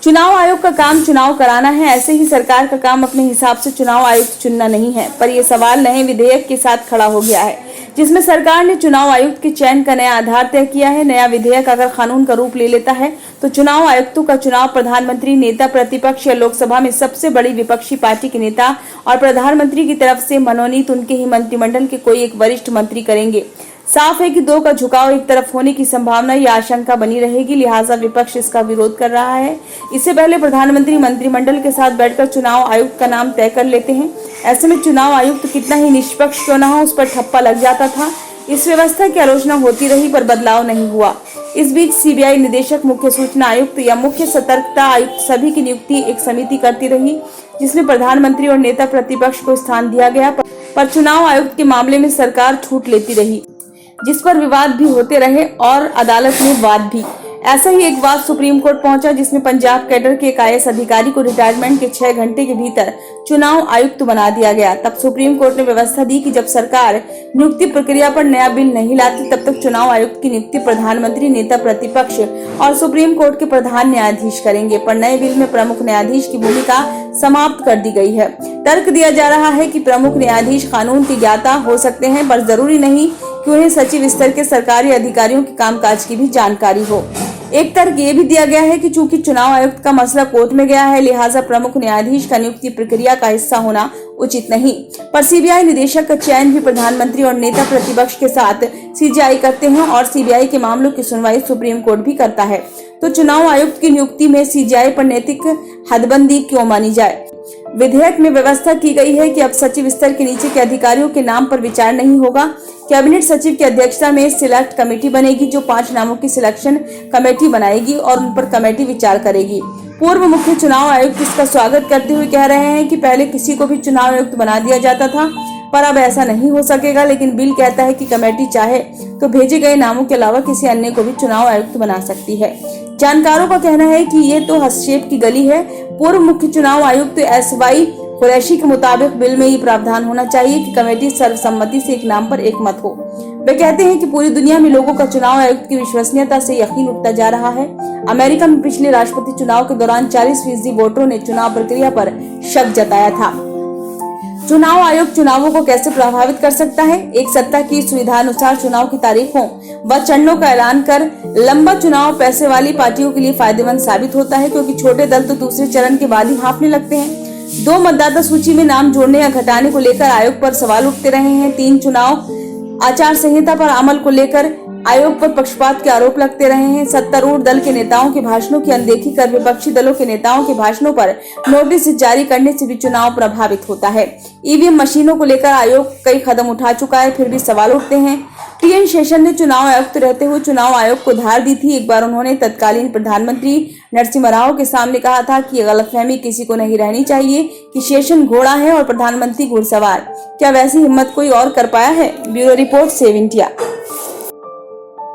चुनाव आयोग का काम चुनाव कराना है, ऐसे ही सरकार का काम अपने हिसाब से चुनाव आयुक्त चुनना नहीं है। पर यह सवाल नए विधेयक के साथ खड़ा हो गया है, जिसमें सरकार ने चुनाव आयुक्त के चयन का नया आधार तय किया है। नया विधेयक अगर कानून का रूप ले लेता है तो चुनाव आयुक्तों का चुनाव प्रधानमंत्री, नेता प्रतिपक्ष या लोकसभा में सबसे बड़ी विपक्षी पार्टी के नेता और प्रधानमंत्री की तरफ से मनोनीत उनके ही मंत्रिमंडल के कोई एक वरिष्ठ मंत्री करेंगे। साफ है कि दो का झुकाव एक तरफ होने की संभावना या आशंका बनी रहेगी, लिहाजा विपक्ष इसका विरोध कर रहा है। इससे पहले प्रधानमंत्री मंत्रिमंडल के साथ बैठकर चुनाव आयुक्त का नाम तय कर लेते हैं। ऐसे में चुनाव आयुक्त कितना ही निष्पक्ष क्यों न हो, उस पर ठप्पा लग जाता था। इस व्यवस्था की आलोचना होती रही पर बदलाव नहीं हुआ। इस बीच सीबीआई निदेशक, मुख्य सूचना आयुक्त या मुख्य सतर्कता आयुक्त सभी की नियुक्ति एक समिति करती रही, जिसमें प्रधानमंत्री और नेता प्रतिपक्ष को स्थान दिया गया। पर चुनाव आयुक्त के मामले में सरकार छूट लेती रही, जिस पर विवाद भी होते रहे और अदालत में वाद भी। ऐसा ही एक वाद सुप्रीम कोर्ट पहुंचा, जिसमें पंजाब कैडर के एक IAS अधिकारी को रिटायरमेंट के 6 घंटे के भीतर चुनाव आयुक्त बना दिया गया। तब सुप्रीम कोर्ट ने व्यवस्था दी कि जब सरकार नियुक्ति प्रक्रिया पर नया बिल नहीं लाती, तब तक चुनाव आयुक्त की नियुक्ति प्रधानमंत्री, नेता प्रतिपक्ष और सुप्रीम कोर्ट के प्रधान न्यायाधीश करेंगे। पर नए बिल में प्रमुख न्यायाधीश की भूमिका समाप्त कर दी गई है। तर्क दिया जा रहा है कि प्रमुख न्यायाधीश कानून के ज्ञाता हो सकते हैं, पर जरूरी नहीं कि उन्हें सचिव स्तर के सरकारी अधिकारियों के कामकाज की भी जानकारी हो। एक तर्क ये भी दिया गया है कि चूंकि चुनाव आयुक्त का मसला कोर्ट में गया है, लिहाजा प्रमुख न्यायाधीश का नियुक्ति प्रक्रिया का हिस्सा होना उचित नहीं। पर सीबीआई निदेशक का चयन भी प्रधानमंत्री और नेता प्रतिपक्ष के साथ सीबीआई करते हैं और सीबीआई के मामलों की सुनवाई सुप्रीम कोर्ट भी करता है। तो चुनाव आयुक्त की नियुक्ति में सीबीआई पर नैतिक हदबंदी क्यों मानी जाए? विधेयक में व्यवस्था की गई है कि अब सचिव स्तर के नीचे के अधिकारियों के नाम पर विचार नहीं होगा। कैबिनेट सचिव की अध्यक्षता में सिलेक्ट कमेटी बनेगी, जो 5 नामों की सिलेक्शन कमेटी बनाएगी और उन पर कमेटी विचार करेगी। पूर्व मुख्य चुनाव आयुक्त इसका स्वागत करते हुए कह रहे हैं कि पहले किसी को भी चुनाव आयुक्त बना दिया जाता था, पर अब ऐसा नहीं हो सकेगा। लेकिन बिल कहता है कि कमेटी चाहे तो भेजे गए नामों के अलावा किसी अन्य को भी चुनाव आयुक्त बना सकती है। जानकारों का कहना है कि ये तो हस्तक्षेप की गली है। पूर्व मुख्य चुनाव आयुक्त SY कुरैशी के मुताबिक बिल में ये प्रावधान होना चाहिए कि कमेटी सर्वसम्मति से एक नाम पर एक मत हो। वे कहते हैं कि पूरी दुनिया में लोगों का चुनाव आयुक्त की विश्वसनीयता से यकीन उठता जा रहा है। अमेरिका में पिछले राष्ट्रपति चुनाव के दौरान 40% वोटरों ने चुनाव प्रक्रिया पर शक जताया था। चुनाव आयोग चुनावों को कैसे प्रभावित कर सकता है? एक सत्ता की सुविधा अनुसार चुनाव की तारीखों व चरणों का ऐलान कर लंबा चुनाव पैसे वाली पार्टियों के लिए फायदेमंद साबित होता है, क्योंकि छोटे दल तो दूसरे चरण के बाद ही हाँफने लगते हैं। 2 मतदाता सूची में नाम जोड़ने या घटाने को लेकर आयोग पर सवाल उठते रहे हैं। 3 चुनाव आचार संहिता पर अमल को लेकर आयोग पर पक्षपात के आरोप लगते रहे हैं। सत्तारूढ़ दल के नेताओं के भाषणों की अनदेखी कर विपक्षी दलों के नेताओं के भाषणों पर नोटिस जारी करने से भी चुनाव प्रभावित होता है। ईवीएम मशीनों को लेकर आयोग कई कदम उठा चुका है, फिर भी सवाल उठते हैं। TN शेषन ने चुनाव आयुक्त रहते हुए चुनाव आयोग को धार दी थी। एक बार उन्होंने तत्कालीन प्रधानमंत्री नरसिम्हा राव के सामने कहा था कि ये गलतफहमी किसी को नहीं रहनी चाहिए कि शेषन घोड़ा है और प्रधानमंत्री घुड़सवार। क्या वैसी हिम्मत कोई और कर पाया है? Bureau report, save India.